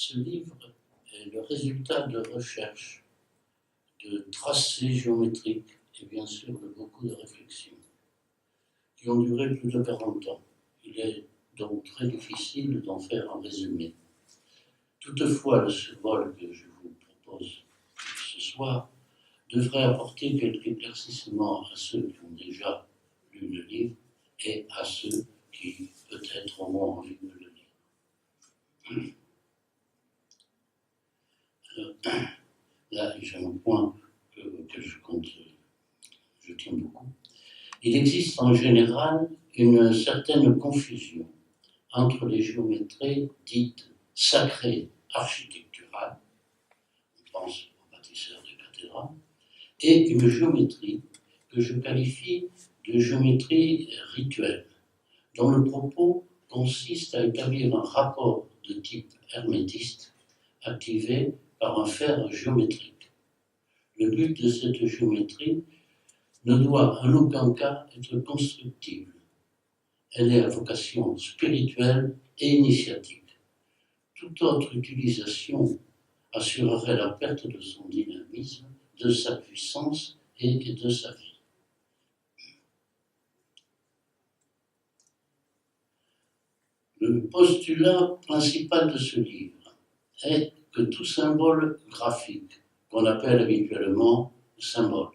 Ce livre est le résultat de recherches, de tracés géométriques et bien sûr de beaucoup de réflexions qui ont duré plus de 40 ans. Il est donc très difficile d'en faire un résumé. Toutefois, le symbole que je vous propose ce soir devrait apporter quelques éclaircissements à ceux qui ont déjà lu le livre et à ceux qui peut-être auront envie de le lire. Là, j'ai un point que je tiens beaucoup. Il existe en général une certaine confusion entre les géométries dites sacrées architecturales, on pense aux bâtisseurs de cathédrales, et une géométrie que je qualifie de géométrie rituelle, dont le propos consiste à établir un rapport de type hermétiste activé par un fer géométrique. Le but de cette géométrie ne doit en aucun cas être constructible. Elle est à vocation spirituelle et initiatique. Toute autre utilisation assurerait la perte de son dynamisme, de sa puissance et de sa vie. Le postulat principal de ce livre est que tout symbole graphique, qu'on appelle habituellement symbole,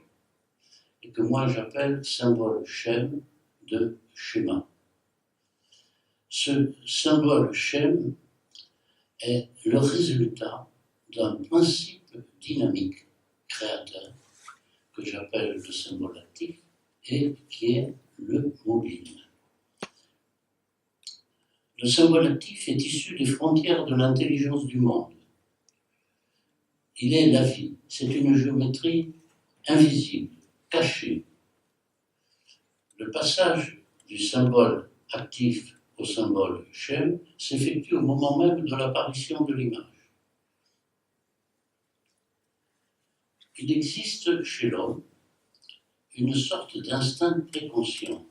et que moi j'appelle symbole schème de schéma. Ce symbole schème est le résultat d'un principe dynamique créateur que j'appelle le symbole actif et qui est le mobile. Le symbole actif est issu des frontières de l'intelligence du monde. Il est la vie, c'est une géométrie invisible, cachée. Le passage du symbole actif au symbole schème s'effectue au moment même de l'apparition de l'image. Il existe chez l'homme une sorte d'instinct préconscient,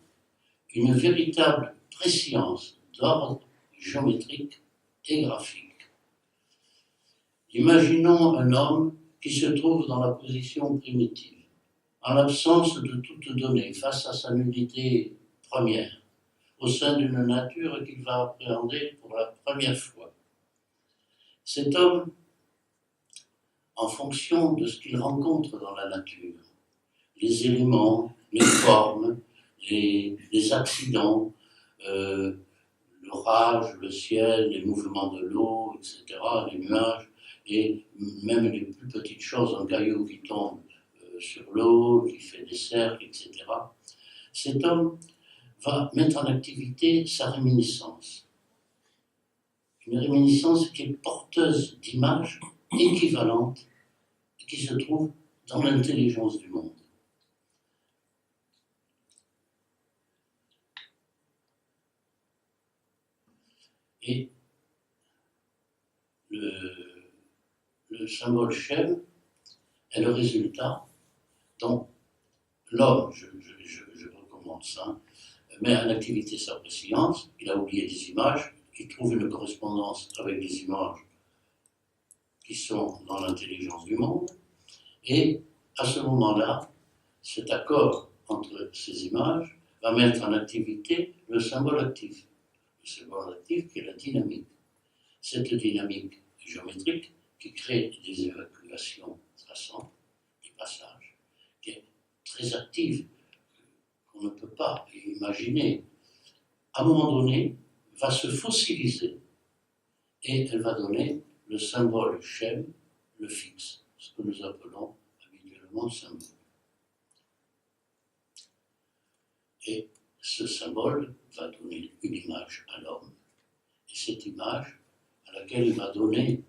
une véritable préscience d'ordre géométrique et graphique. Imaginons un homme qui se trouve dans la position primitive, en l'absence de toute donnée, face à sa nullité première, au sein d'une nature qu'il va appréhender pour la première fois. Cet homme, en fonction de ce qu'il rencontre dans la nature, les éléments, les formes, les accidents, l'orage, le ciel, les mouvements de l'eau, etc., les nuages, et même les plus petites choses, un caillou qui tombe sur l'eau, qui fait des cercles, etc. Cet homme va mettre en activité sa réminiscence. Une réminiscence qui est porteuse d'images équivalentes et qui se trouve dans l'intelligence du monde. Et le symbole schème est le résultat dont l'homme, je recommence, met en activité sa préscience, il a oublié des images, il trouve une correspondance avec des images qui sont dans l'intelligence du monde, et à ce moment-là, cet accord entre ces images va mettre en activité le symbole actif. Le symbole actif qui est la dynamique. Cette dynamique géométrique qui crée des évacuations traçantes, des passages, qui est très active, qu'on ne peut pas imaginer, à un moment donné, va se fossiliser et elle va donner le symbole schème, le fixe, ce que nous appelons habituellement symbole. Et ce symbole va donner une image à l'homme. Et cette image, à laquelle il va donner,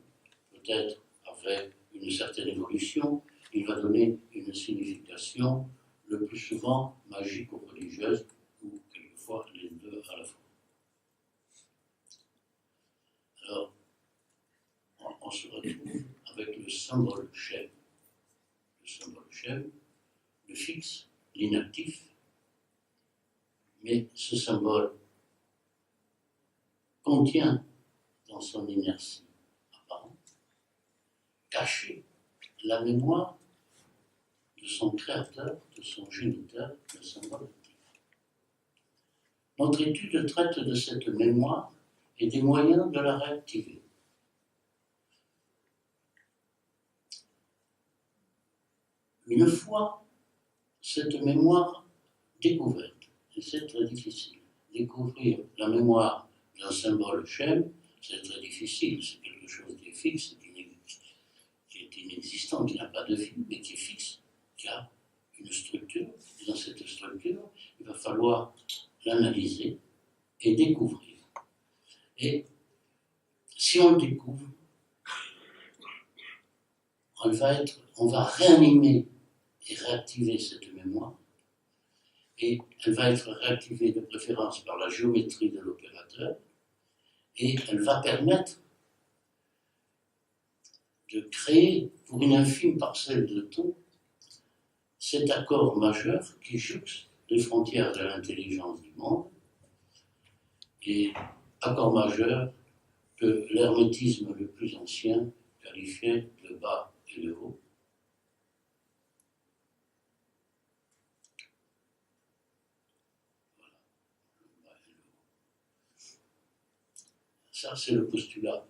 peut-être avec une certaine évolution, il va donner une signification le plus souvent magique ou religieuse, ou quelquefois les deux à la fois. Alors, on se retrouve avec le symbole schème. Le symbole schème, le fixe, l'inactif, mais ce symbole contient dans son inertie apparente cacher la mémoire de son créateur, de son géniteur, le symbole actif. Notre étude traite de cette mémoire et des moyens de la réactiver. Une fois cette mémoire découverte, et c'est très difficile, découvrir la mémoire d'un symbole schème, c'est très difficile, c'est quelque chose qui est fixe, qui est inexistant, qui n'a pas de vie, mais qui est fixe, qui a une structure. Et dans cette structure, il va falloir l'analyser et découvrir. Et si on le découvre, on va réanimer et réactiver cette mémoire, et elle va être réactivée de préférence par la géométrie de l'opérateur, et elle va permettre de créer, pour une infime parcelle de temps, cet accord majeur qui jouxte les frontières de l'intelligence du monde, et accord majeur que l'hermétisme le plus ancien qualifiait de bas et de haut. Voilà, le bas et le haut. Ça, c'est le postulat.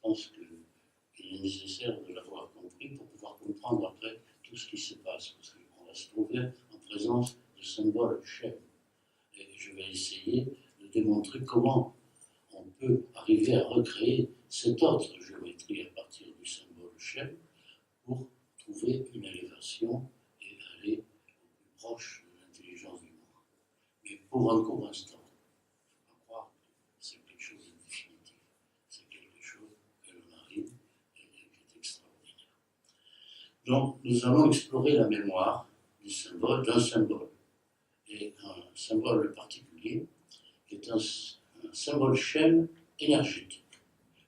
Je pense qu'il est nécessaire de l'avoir compris pour pouvoir comprendre après tout ce qui se passe, parce qu'on va se trouver en présence de symboles schèmes. Et je vais essayer de démontrer comment on peut arriver à recréer cette autre géométrie à partir du symbole schème pour trouver une élévation et aller au plus proche de l'intelligence du monde. Mais pour un court instant, il faut pas croire que c'est quelque chose de définitif. C'est quelque chose que l'on arrive et qui est extraordinaire. Donc, nous allons explorer la mémoire d'un symbole. Et un symbole particulier qui est un symbole schème énergétique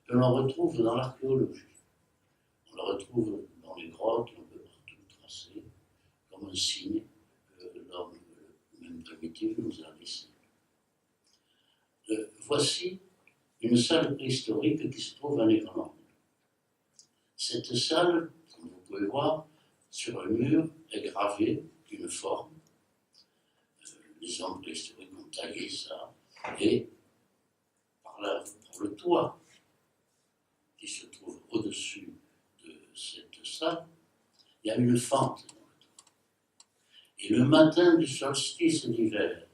que l'on retrouve dans l'archéologie. On le retrouve dans les grottes, un peu partout tracé, comme un signe que l'homme, même primitif, nous a laissé. Voici une salle préhistorique qui se trouve en Irlande. Cette salle, comme vous pouvez voir, sur le mur est gravée une forme. Les hommes préhistoriques ont taillé ça, et par le toit qui se trouve au-dessus de cette salle, il y a une fente dans le toit. Et le matin du solstice d'hiver,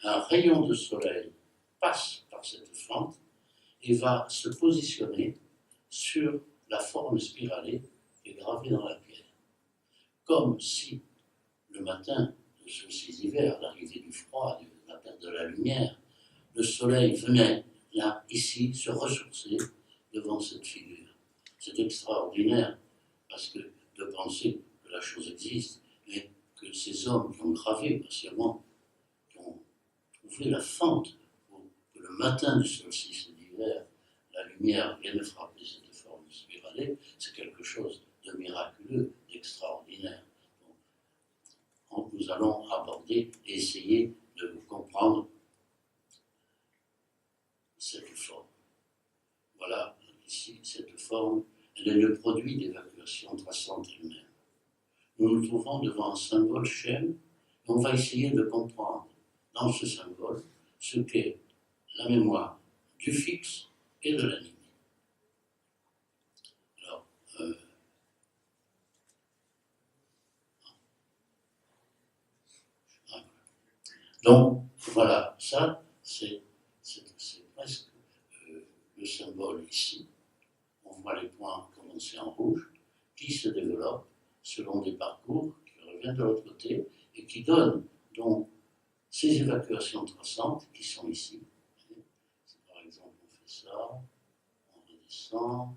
un rayon de soleil passe par cette fente et va se positionner sur la forme spiralée qui est gravée dans la pierre. Comme si le matin du solstice d'hiver, l'arrivée du froid, de la perte de la lumière, le soleil venait là, ici, se ressourcer devant cette figure. C'est extraordinaire, parce que de penser que la chose existe, mais que ces hommes qui ont gravé patiemment, qui ont trouvé la fente pour que le matin du solstice d'hiver, la lumière vienne frapper cette forme spiralée, c'est quelque chose de miraculeux, d'extraordinaire. Donc, nous allons aborder et essayer de comprendre cette forme. Voilà, ici, cette forme, elle est le produit d'évacuation traçante elle-même. Nous nous trouvons devant un symbole schème, et on va essayer de comprendre dans ce symbole ce qu'est la mémoire du fixe et de l'animé. Alors, donc, voilà, ça, c'est presque le symbole ici. On voit les points commencer en rouge, qui se développent selon des parcours qui reviennent de l'autre côté et qui donnent donc ces évacuations traçantes qui sont ici. Par exemple, on fait ça, on redescend,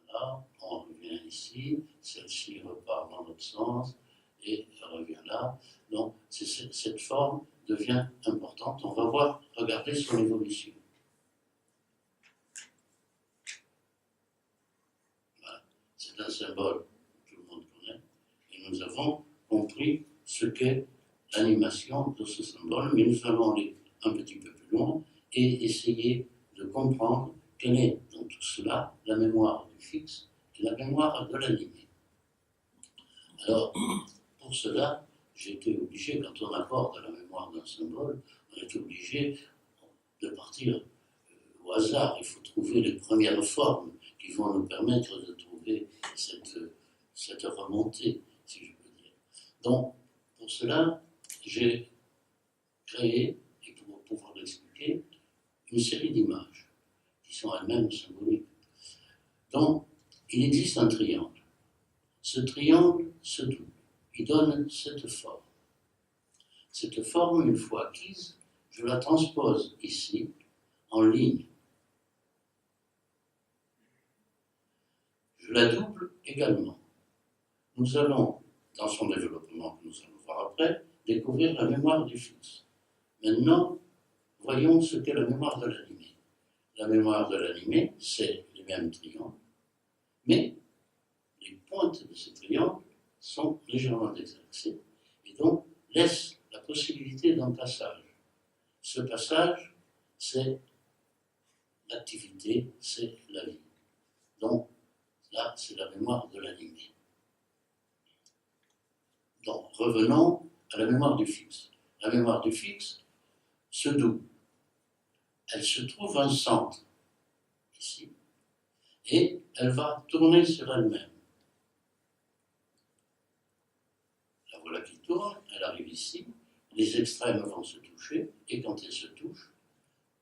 voilà, on revient ici, celle-ci repart dans l'autre sens et revient là. Donc, cette forme devient importante. On va regarder son évolution. C'est un symbole que tout le monde connaît, et nous avons compris ce qu'est l'animation de ce symbole, mais nous allons aller un petit peu plus loin et essayer de comprendre quelle est dans tout cela la mémoire du fixe et la mémoire de l'animé. Alors, pour cela, j'ai été obligé, quand on aborde la mémoire d'un symbole, on est obligé de partir au hasard. Il faut trouver les premières formes qui vont nous permettre de trouver cette remontée, si je peux dire. Donc, pour cela, j'ai créé, et pour pouvoir l'expliquer, une série d'images qui sont elles-mêmes symboliques. Donc, il existe un triangle. Ce triangle se double. Il donne cette forme. Cette forme, une fois acquise, je la transpose ici, en ligne. Je la double également. Nous allons, dans son développement que nous allons voir après, découvrir la mémoire du fixe. Maintenant, voyons ce qu'est la mémoire de l'animé. La mémoire de l'animé, c'est les mêmes triangles, mais les pointes de ces triangles sont légèrement désaxées et donc laissent la possibilité d'un passage. Ce passage, c'est l'activité, c'est la vie. Donc, là, c'est la mémoire de l'animé. Donc, revenons à la mémoire du fixe. La mémoire du fixe se double. Elle se trouve un centre, ici, et elle va tourner sur elle-même. La voilà qui tourne, elle arrive ici, les extrêmes vont se toucher, et quand elles se touchent,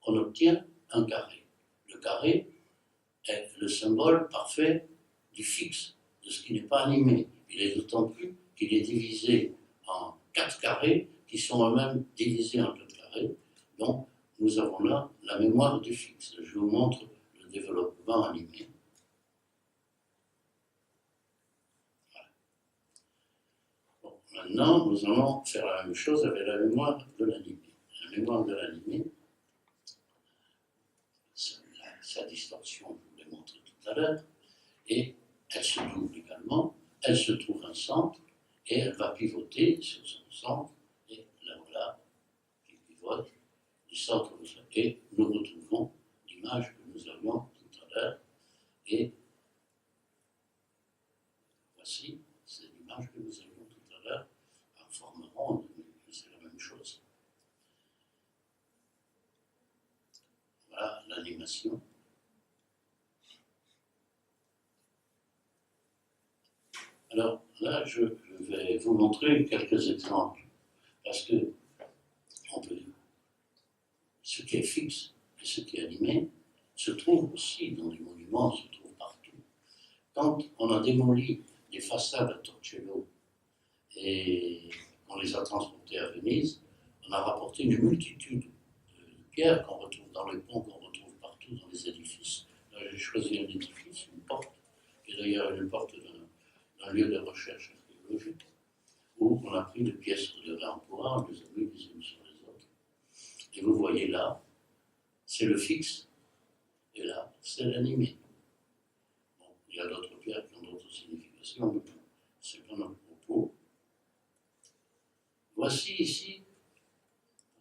on obtient un carré. Le carré est le symbole parfait du fixe, de ce qui n'est pas animé. Il est d'autant plus qu'il est divisé en 4 carrés qui sont eux-mêmes divisés en 4 carrés. Donc, nous avons là la mémoire du fixe. Je vous montre le développement animé. Voilà. Bon, maintenant, nous allons faire la même chose avec la mémoire de l'animé. La mémoire de l'animé, sa distorsion, je vous l'ai montré tout à l'heure, et elle se double également, elle se trouve un centre, et elle va pivoter sur son centre, et là voilà, qui pivote, du centre, et nous retrouvons l'image que nous avions tout à l'heure, et voici, c'est l'image que nous avions tout à l'heure, en forme ronde, mais c'est la même chose. Voilà l'animation. Alors là, je vais vous montrer quelques exemples, parce que on peut, ce qui est fixe et ce qui est animé se trouve aussi dans les monuments, se trouve partout. Quand on a démoli les façades à Torcello et qu'on les a transportées à Venise, on a rapporté une multitude de pierres qu'on retrouve dans les ponts, qu'on retrouve partout dans les édifices. Là, j'ai choisi un édifice, une porte, qui est d'ailleurs une porte d'un lieu de recherche archéologique, où on a pris des pièces de l'emploi, on les a mis les unes sur les autres. Et vous voyez là, c'est le fixe, et là, c'est l'animé. Bon, il y a d'autres pierres qui ont d'autres significations, mais ce n'est pas notre propos. Voici ici,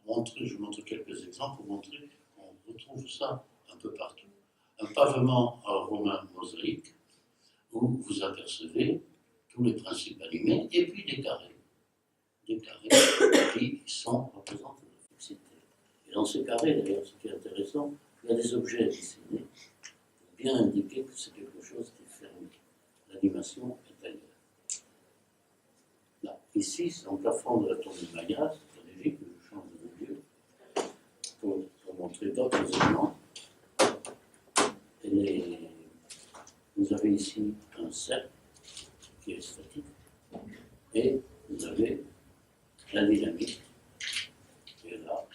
je vous montre quelques exemples pour montrer qu'on retrouve ça un peu partout. Un pavement romain mosaïque, où vous apercevez tous les principes animés, et puis des carrés qui représentent la fixité. Et dans ces carrés, d'ailleurs, ce qui est intéressant, il y a des objets dessinés pour bien indiquer que c'est quelque chose qui est fermé. L'animation est ailleurs. Là, ici, c'est en plafond de la tour de Mayas, stratégique, que je change de lieu pour montrer d'autres éléments. Vous avez ici un cercle qui est statique, et vous avez la dynamique qui est là.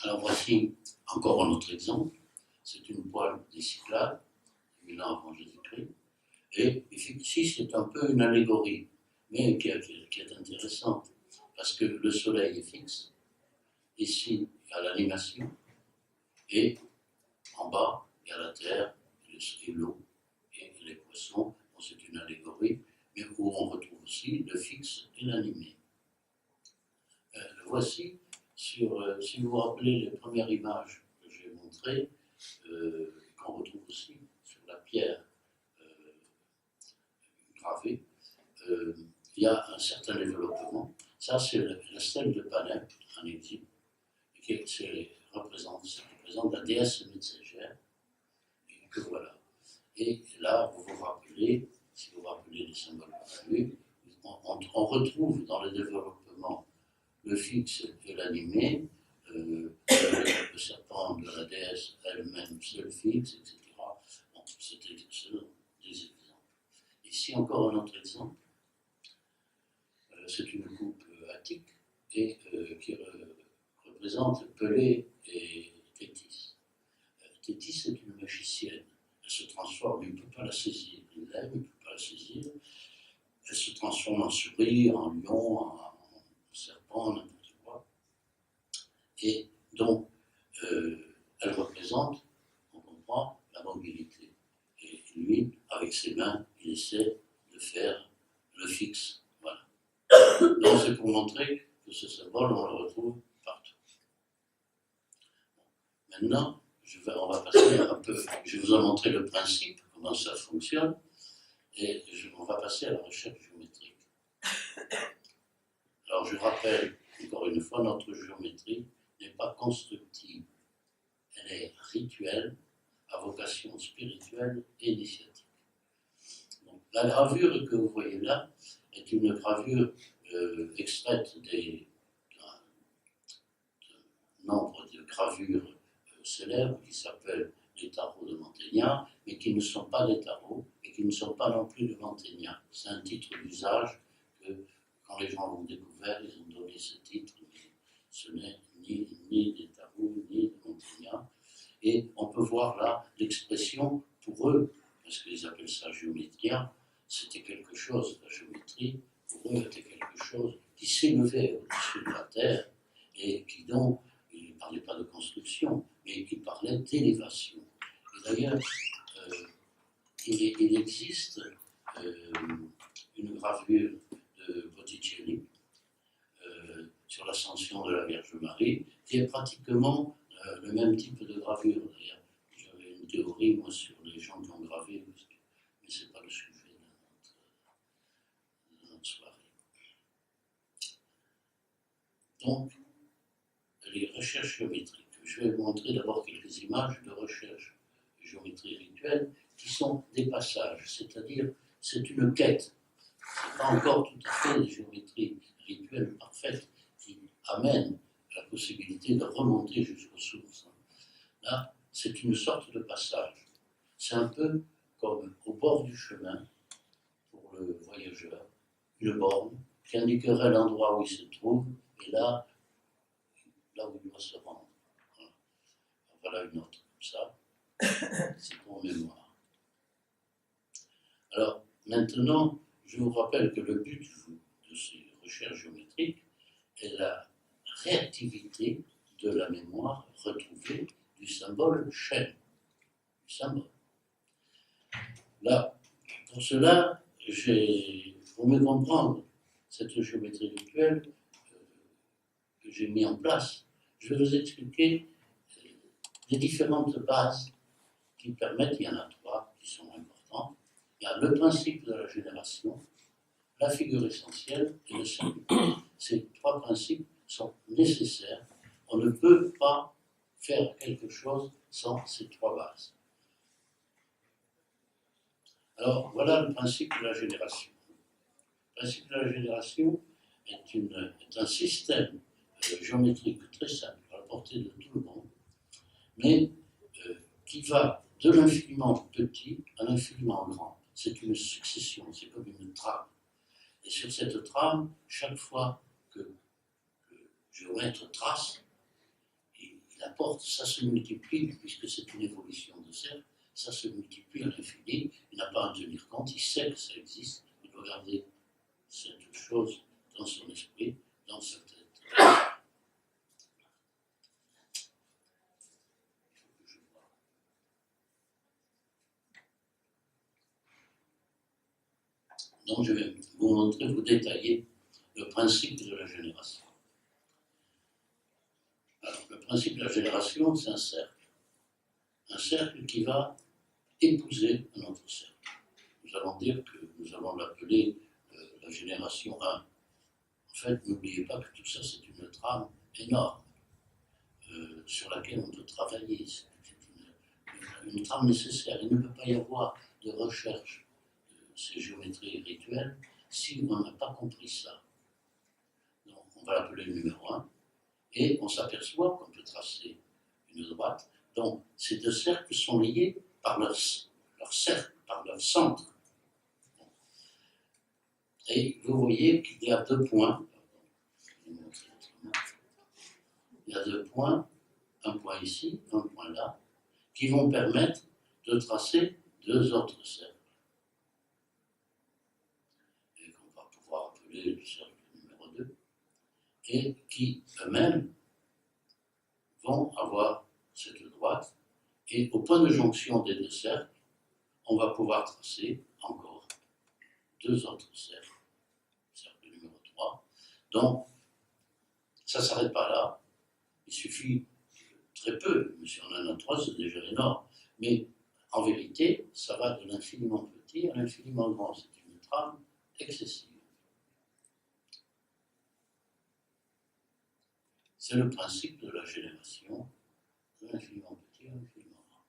Alors voici encore un autre exemple. C'est une poêle des Cyclades, 1000 ans avant Jésus-Christ. Et ici, c'est un peu une allégorie, mais qui est intéressante, parce que le soleil est fixe. Ici, il y a l'animation, et en bas, il y a la terre, et l'eau, et les poissons. Bon, c'est une allégorie, mais où on retrouve aussi le fixe et l'animé. Voici, si vous vous rappelez les premières images que j'ai montrées montrer, qu'on retrouve aussi sur la pierre gravée, il y a un certain développement. Ça, c'est la stèle de Panem, en Égypte, qui représente la déesse messagère, et que voilà. Et là, vous vous rappelez, si vous vous rappelez les symboles parallèles, on retrouve dans le développement le fixe et l'animé, le serpent de la déesse elle-même, c'est le fixe, etc. Bon, c'était des exemples. Ici, encore un autre exemple. C'est une coupe attique et qui représente Pelée et Thétis. Thétis est une magicienne. Elle se transforme, il ne peut pas la saisir. Il l'aime, il ne peut pas la saisir. Elle se transforme en souris, en lion, en serpent, n'importe quoi. Et donc, elle représente, on comprend, la mobilité. Et lui, avec ses mains, il essaie de faire le fixe. Voilà. Donc, c'est pour montrer que ce symbole, on le retrouve partout. Maintenant, on va passer un peu. Je vous ai montré le principe, comment ça fonctionne, et on va passer à la recherche géométrique. Alors, je rappelle, encore une fois, notre géométrie n'est pas constructive. Elle est rituelle, à vocation spirituelle et initiatique. Donc, la gravure que vous voyez là est une gravure extraite d'un nombre de gravures célèbres qui s'appellent les tarots de Mantegna, mais qui ne sont pas des tarots et qui ne sont pas non plus de Mantegna. C'est un titre d'usage que, quand les gens l'ont découvert, ils ont donné ce titre, mais ce n'est ni des tarots ni de Mantegna. Et on peut voir là l'expression pour eux, parce qu'ils appellent ça géométria, c'était quelque chose, la géométrie, pour eux, était quelque chose qui s'élevait au-dessus de la terre et qui donc, il ne parlait pas de construction, mais qui parlait d'élévation. Et d'ailleurs, il existe une gravure de Botticelli sur l'ascension de la Vierge Marie, qui est pratiquement le même type de gravure. D'ailleurs, j'avais une théorie, moi, sur les gens qui ont gravé, mais ce n'est pas le sujet de notre soirée. Donc, les recherches géométriques. Je vais vous montrer d'abord quelques images de recherche de géométrie rituelle qui sont des passages, c'est-à-dire c'est une quête. Ce n'est pas encore tout à fait des géométries rituelles parfaites qui amènent la possibilité de remonter jusqu'aux sources. Là, c'est une sorte de passage. C'est un peu comme au bord du chemin, pour le voyageur, une borne qui indiquerait l'endroit où il se trouve, et là où il doit se rendre. Voilà une autre comme ça. C'est pour mémoire. Alors, maintenant, je vous rappelle que le but de ces recherches géométriques est la réactivité de la mémoire retrouvée du symbole chaîne. Du symbole. Là, pour cela, pour mieux comprendre cette géométrie rituelle que j'ai mis en place, je vais vous expliquer les différentes bases qui permettent, il y en a trois qui sont importantes. Il y a le principe de la génération, la figure essentielle et le singulier. Ces trois principes sont nécessaires. On ne peut pas faire quelque chose sans ces trois bases. Alors, voilà le principe de la génération. Le principe de la génération est un système géométrique très simple, à la portée de tout le monde, mais qui va de l'infiniment petit à l'infiniment grand. C'est une succession, c'est comme une trame. Et sur cette trame, chaque fois que le géomètre trace, il apporte, ça se multiplie, puisque c'est une évolution de cercle, ça se multiplie à l'infini, il n'a pas à en tenir compte, il sait que ça existe, il doit garder cette chose dans son esprit, dans sa tête. Donc je vais vous montrer, vous détailler le principe de la génération. Alors, le principe de la génération, c'est un cercle. un cercle qui va épouser un autre cercle. Nous allons dire que nous allons l'appeler la génération 1. En fait, n'oubliez pas que tout ça, c'est une trame énorme sur laquelle on doit travailler. C'est une trame nécessaire. Il ne peut pas y avoir de recherche de ces géométries rituelles si on n'a pas compris ça. Donc, on va l'appeler le numéro 1, et on s'aperçoit qu'on peut tracer une droite. Donc, ces deux cercles sont liés par leur cercle, par leur centre. Et vous voyez qu'il y a deux points. Il y a deux points, un point ici, un point là, qui vont permettre de tracer deux autres cercles. Et qu'on va pouvoir appeler le cercle numéro 2. Et qui eux-mêmes vont avoir cette droite. Et au point de jonction des deux cercles, on va pouvoir tracer encore deux autres cercles. Cercle numéro 3. Donc, ça ne s'arrête pas là. Il suffit très peu, mais si on en a 3, c'est déjà énorme. Mais en vérité, ça va de l'infiniment petit à l'infiniment grand. C'est une trame excessive. C'est le principe de la génération de l'infiniment petit à l'infiniment grand.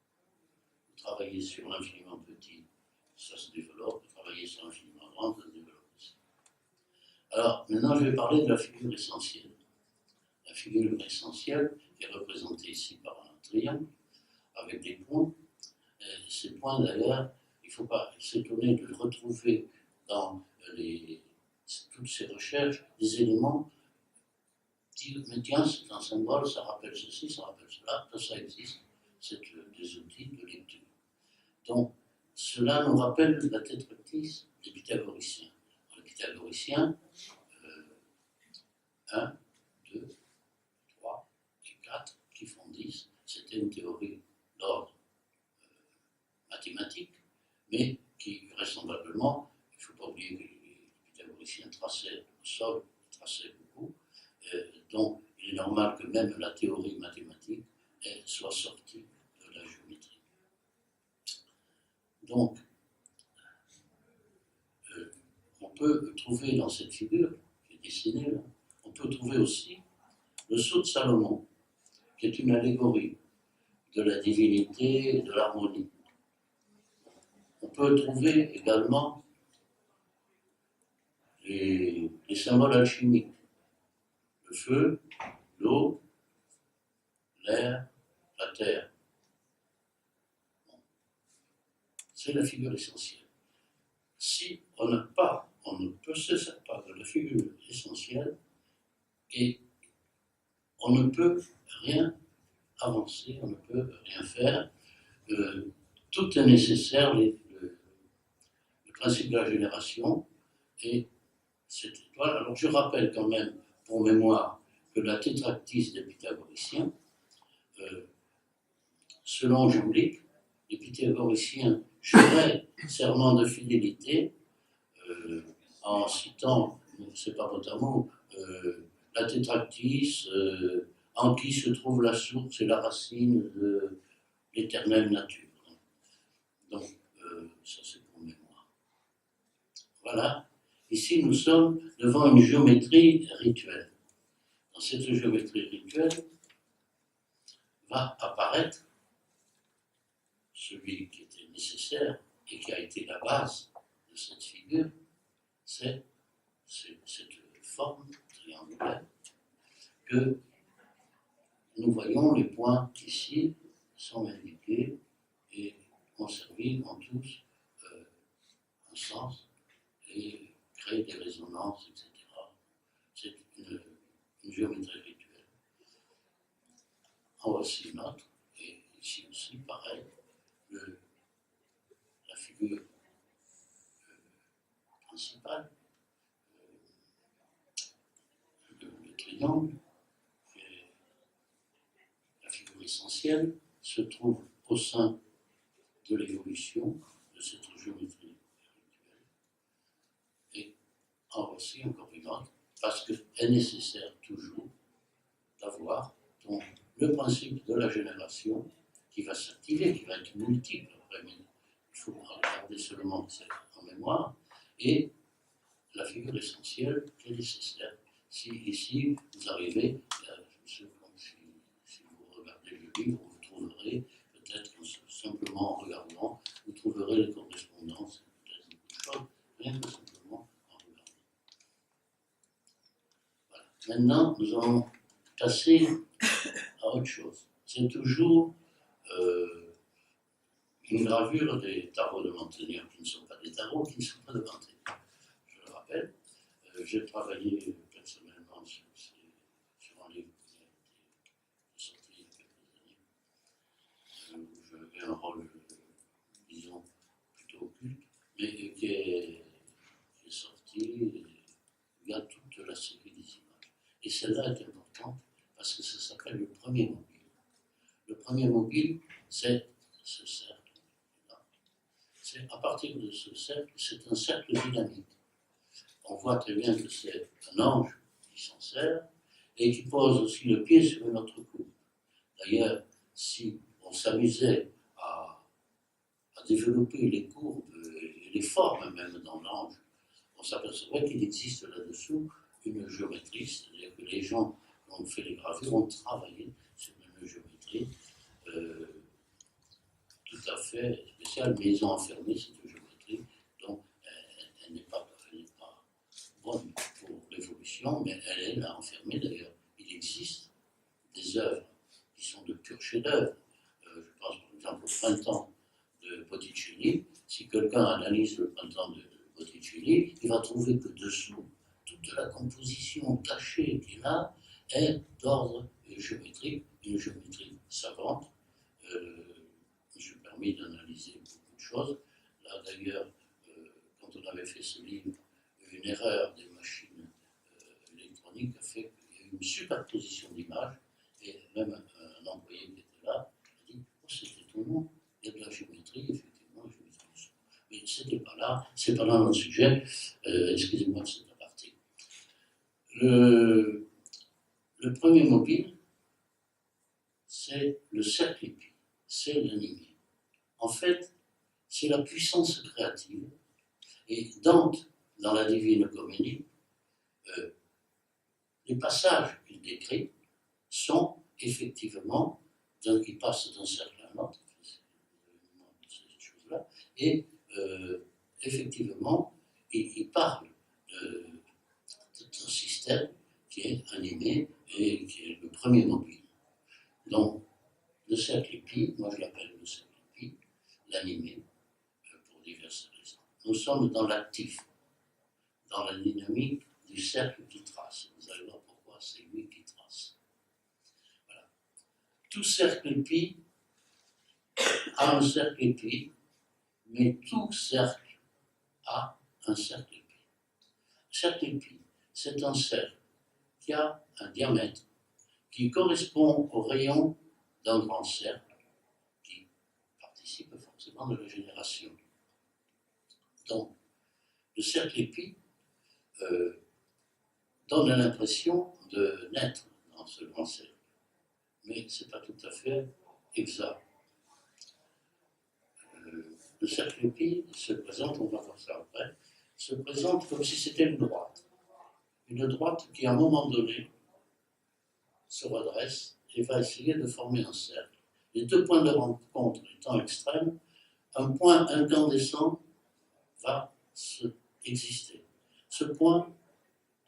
Vous travaillez sur l'infiniment petit, ça se développe. Vous travaillez sur l'infiniment grand, ça se développe aussi. Alors, maintenant, je vais parler de la figure essentielle. La figure essentielle qui est représentée ici par un triangle avec des points. Et ces points, d'ailleurs, il ne faut pas s'étonner de retrouver dans toutes ces recherches des éléments qui disent, mais tiens, c'est un symbole, ça rappelle ceci, ça rappelle cela, tout ça existe, c'est des outils de lecture. Donc, cela nous rappelle la tétractise des pythagoriciens. Les pythagoriciens, 1, 2, 3 et 4 qui font 10, c'était une théorie d'ordre mathématique, mais qui vraisemblablement, il ne faut pas oublier que les pythagoriciens traçaient au sol, traçaient beaucoup, donc il est normal que même la théorie mathématique soit sortie de la géométrie. Donc, on peut trouver dans cette figure qui est dessinée là, on peut trouver aussi le sceau de Salomon, qui est une allégorie de la divinité et de l'harmonie. On peut trouver également les symboles alchimiques, le feu, l'eau, l'air, la terre. C'est la figure essentielle. Si on ne possède pas de la figure essentielle, et on ne peut rien avancer, on ne peut rien faire. Tout est nécessaire, le principe de la génération et cette étoile. Alors je rappelle quand même, pour mémoire, que la tétractise des pythagoriciens, selon Jamblique, les pythagoriciens juraient serment de fidélité en citant, c'est pas mot à mot, la tétractise, en qui se trouve la source et la racine de l'éternelle nature. Donc, ça c'est pour mémoire. Voilà. Ici, nous sommes devant une géométrie rituelle. Dans cette géométrie rituelle va apparaître celui qui était nécessaire et qui a été la base de cette figure, c'est cette forme triangulaire que nous voyons. Les points ici sont indiqués et ont servi en tous un sens et créent des résonances, etc. C'est une géométrie rituelle. En voici une autre, et ici aussi pareil, la figure principale, le triangle, la figure essentielle, se trouve au sein de l'évolution de cette géométrie rituelle. Et en voici encore une autre, parce qu'il est nécessaire toujours d'avoir donc le principe de la génération qui va s'activer, qui va être multiple. Après, mais il faut regarder seulement en mémoire. Et la figure essentielle qui est nécessaire. Si ici, vous arrivez, si vous regardez le livre, vous trouverez, peut-être simplement en regardant, vous trouverez les correspondances, peut-être beaucoup de choses, rien que simplement en regardant. Voilà. Maintenant, nous allons passer à autre chose. C'est toujours une gravure des tarots de Montagnard, qui ne sont pas des tarots, qui ne sont pas de Montagnard. Je le rappelle, j'ai travaillé personnellement sur un livre qui a été sorti il y a quelques années, où j'avais un rôle, disons, plutôt occulte, mais qui est sorti via toute la série des images. Et celle-là est importante parce que ça s'appelle le premier mobile. Le premier mobile, c'est ce cercle. C'est à partir de ce cercle, c'est un cercle dynamique. On voit très bien que c'est un ange qui s'en sert et qui pose aussi le pied sur notre coupe. D'ailleurs, si on s'amusait à développer les courbes et les formes même dans l'ange, on s'apercevrait qu'il existe là-dessous une géométrie, c'est-à-dire que les gens qui ont fait les gravures ont travaillé sur une géométrie tout à fait spéciale, mais ils ont enfermé cette géométrie, donc elle n'est pas bonne pour l'évolution, mais elle est là enfermée. D'ailleurs, il existe des œuvres qui sont de purs chefs-d'œuvre. Je pense par exemple au Printemps de Botticelli. Si quelqu'un analyse le Printemps de Botticelli, il va trouver que dessous, toute la composition cachée qu'il a est d'ordre géométrique, une géométrie savante. Je me permis d'analyser beaucoup de choses. Là, d'ailleurs, quand on avait fait ce livre, une erreur des machines électroniques a fait qu'il y a eu une superposition d'images, et même un employé qui était là a dit « Oh, c'est étonnant, il y a de la géométrie, effectivement, je me suis dit, mais c'était pas là, c'est pas là notre sujet, excusez-moi de cette aparté. » Le premier mobile, c'est le cercle épi, c'est l'animé. En fait, c'est la puissance créative, et Dante, dans la Divine Comédie, les passages qu'il décrit sont effectivement, donc il passe d'un cercle à un autre, ces choses-là, et effectivement, il parle d'un système qui est animé et qui est le premier mobile. Donc, le cercle épi, moi je l'appelle le cercle épi, l'animé, pour diverses raisons. Nous sommes dans l'actif, dans la dynamique du cercle qui trace. Vous allez voir pourquoi c'est lui qui trace. Voilà. Tout cercle pi a un cercle pi, mais tout cercle a un cercle pi. Cercle pi, c'est un cercle qui a un diamètre qui correspond au rayon d'un grand cercle qui participe forcément de la génération. Donc, le cercle pi donne l'impression de naître dans ce grand cercle. Mais ce n'est pas tout à fait exact. Le cercle pi se présente, on va voir ça après, se présente comme si c'était une droite. Une droite qui, à un moment donné, se redresse et va essayer de former un cercle. Les deux points de rencontre étant extrêmes, un point incandescent va exister. Ce point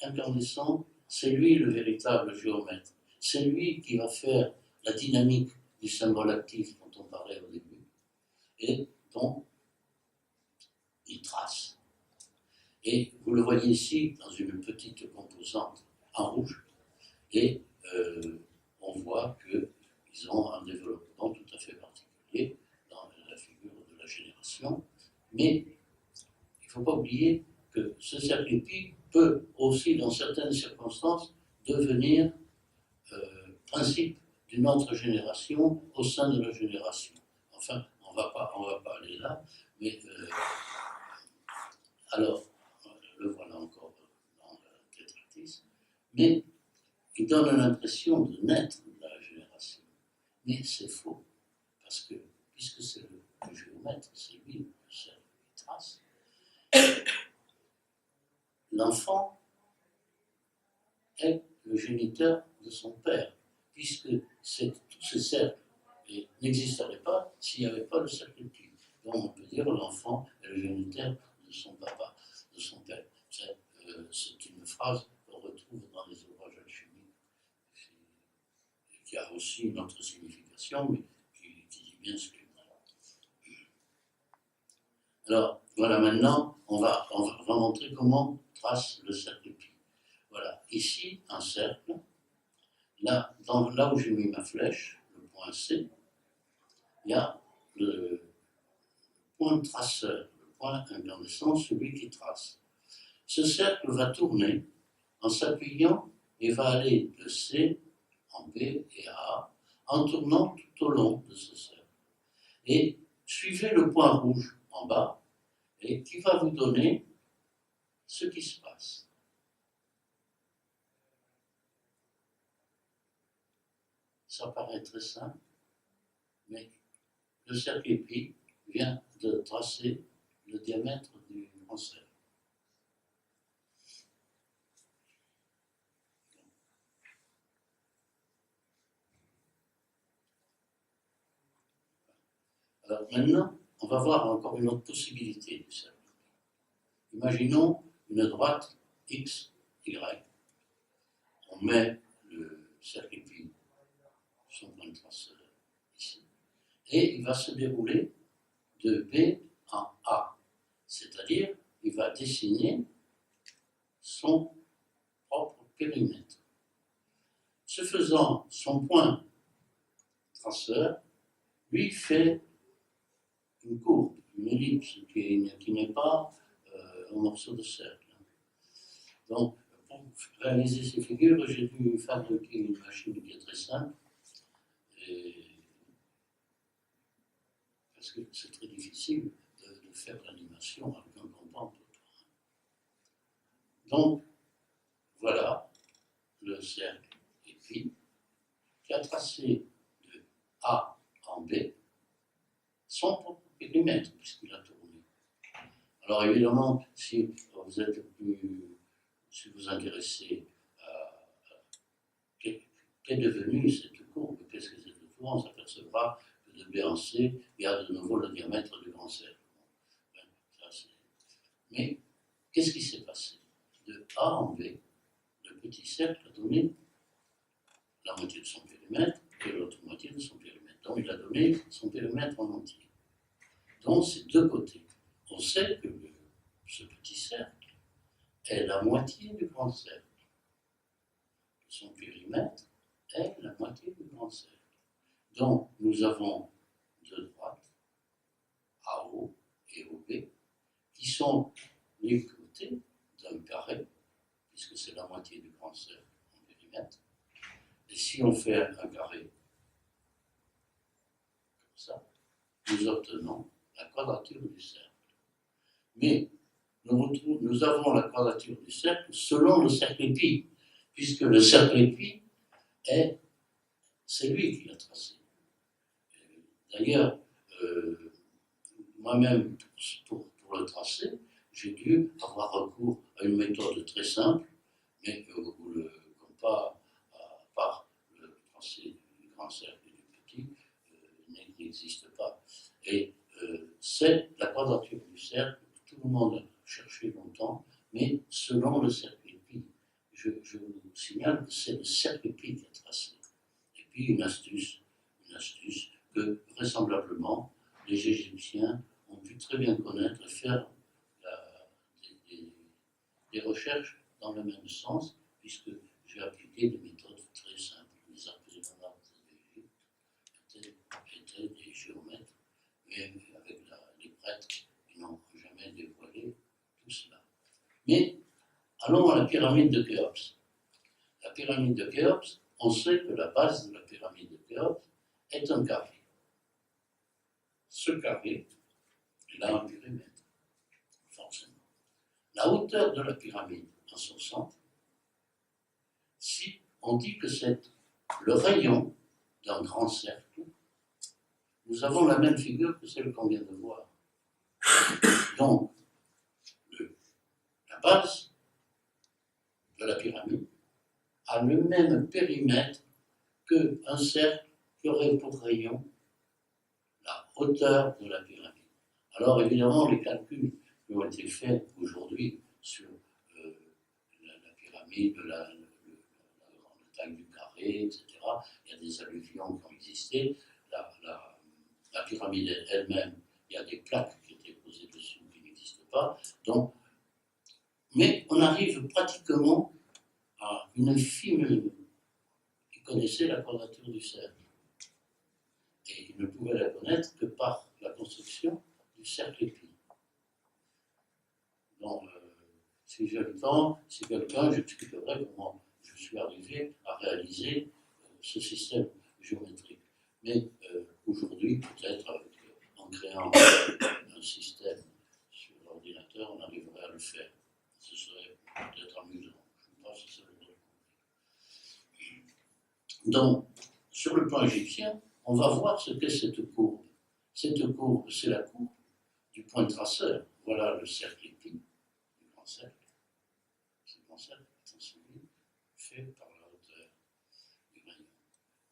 incandescent, c'est lui le véritable géomètre. C'est lui qui va faire la dynamique du symbole actif dont on parlait au début, et dont il trace. Et vous le voyez ici dans une petite composante en rouge, et on voit qu'ils ont un développement tout à fait particulier dans la figure de la génération, mais il ne faut pas oublier que ce cercle pi peut aussi, dans certaines circonstances, devenir principe d'une autre génération au sein de la génération. Enfin, on ne va pas aller là, mais alors, le voilà encore dans la tétratis, mais il donne l'impression de naître de la génération. Mais c'est faux, parce parce que, puisque c'est le géomètre, c'est lui le cercle qui trace, l'enfant est le géniteur de son père, puisque tous ces cercles n'existeraient pas s'il n'y avait pas le cercle pi. Donc on peut dire que l'enfant est le géniteur de son papa, de son père. C'est une phrase qu'on retrouve dans les ouvrages alchimiques, qui a aussi une autre signification, mais qui dit bien ce que. Alors, voilà, maintenant, on va montrer comment trace le cercle pi. Voilà, ici, un cercle. Là où j'ai mis ma flèche, le point C, il y a le point traceur, le point incandescent, celui qui trace. Ce cercle va tourner en s'appuyant et va aller de C en B et à A, en tournant tout au long de ce cercle. Et suivez le point rouge en bas, et qui va vous donner ce qui se passe. Ça paraît très simple, mais le cercle pi vient de tracer le diamètre du grand cercle. Alors maintenant, on va voir encore une autre possibilité du cercle. Imaginons une droite x, y. On met le cercle pi, son point de traceur, ici. Et il va se dérouler de B en A. C'est-à-dire, il va dessiner son propre périmètre. Ce faisant, son point traceur, lui, fait une courbe, une ellipse, qui n'est pas un morceau de cercle. Donc, pour réaliser ces figures, j'ai dû fabriquer une machine qui est très simple, parce que c'est très difficile de faire l'animation avec un compas. Donc, voilà le cercle pi qui a tracé de A en B son propre périmètre, puisqu'il a tourné. Alors évidemment, si vous intéressez à qu'est devenue cette courbe, qu'est-ce que c'est cette courbe, on s'apercevra que de B en C, il y a de nouveau le diamètre du grand cercle. Mais qu'est-ce qui s'est passé? De A en B, le petit cercle a donné la moitié de son périmètre et l'autre moitié de son périmètre. Donc il a donné son périmètre en entier. Donc ces deux côtés. On sait que ce petit cercle est la moitié du grand cercle. Son périmètre est la moitié du grand cercle. Donc nous avons deux droites, AO et OB, qui sont les côtés d'un carré, puisque c'est la moitié du grand cercle en périmètre. Et si on fait un carré comme ça, nous obtenons la quadrature du cercle. Mais nous avons la quadrature du cercle selon le cercle pi, puisque le cercle pi c'est lui qui l'a tracé. D'ailleurs, moi-même, pour le tracer, j'ai dû avoir recours à une méthode très simple, mais où le compas, à part le tracé du grand cercle et du petit, n'existe pas. Et c'est la quadrature du cercle que tout le monde a cherché longtemps, mais selon le cercle pi. Je vous signale que c'est le cercle pi qui a tracé. Et puis une astuce que vraisemblablement les Égyptiens ont pu très bien connaître et faire des recherches dans le même sens, puisque j'ai appliqué des méthodes très simples. Les archéologues d'Égypte étaient des géomètres, mais avec les prêtres qui n'ont jamais dévoilé tout cela. Mais allons à la pyramide de Khéops. La pyramide de Khéops, on sait que la base de la pyramide de Khéops est un carré. Ce carré, il a un périmètre, forcément. La hauteur de la pyramide en son centre, si on dit que c'est le rayon d'un grand cercle, nous avons la même figure que celle qu'on vient de voir. Donc, la base de la pyramide a le même périmètre qu'un cercle qui aurait pour rayon la hauteur de la pyramide. Alors évidemment, les calculs qui ont été faits aujourd'hui sur la pyramide, la taille du carré, etc., il y a des alluvions qui ont existé. La pyramide elle-même, il y a des plaques qui étaient posées dessus qui n'existent pas. Donc, mais on arrive pratiquement à une infime qui connaissait la quadrature du cercle. Et il ne pouvait la connaître que par la construction du cercle épi. Donc, si j'ai le temps, si quelqu'un, j'expliquerai comment je suis arrivé à réaliser ce système géométrique. Mais aujourd'hui, peut-être en créant un système sur l'ordinateur, on arriverait à le faire. Ce serait peut-être amusant. Je ne sais pas si ça le donne. Donc, sur le plan égyptien, on va voir ce qu'est cette courbe. Cette courbe, c'est la courbe du point traceur. Voilà le cercle épi, le grand cercle. Ce grand cercle étant celui fait par la hauteur du rayon.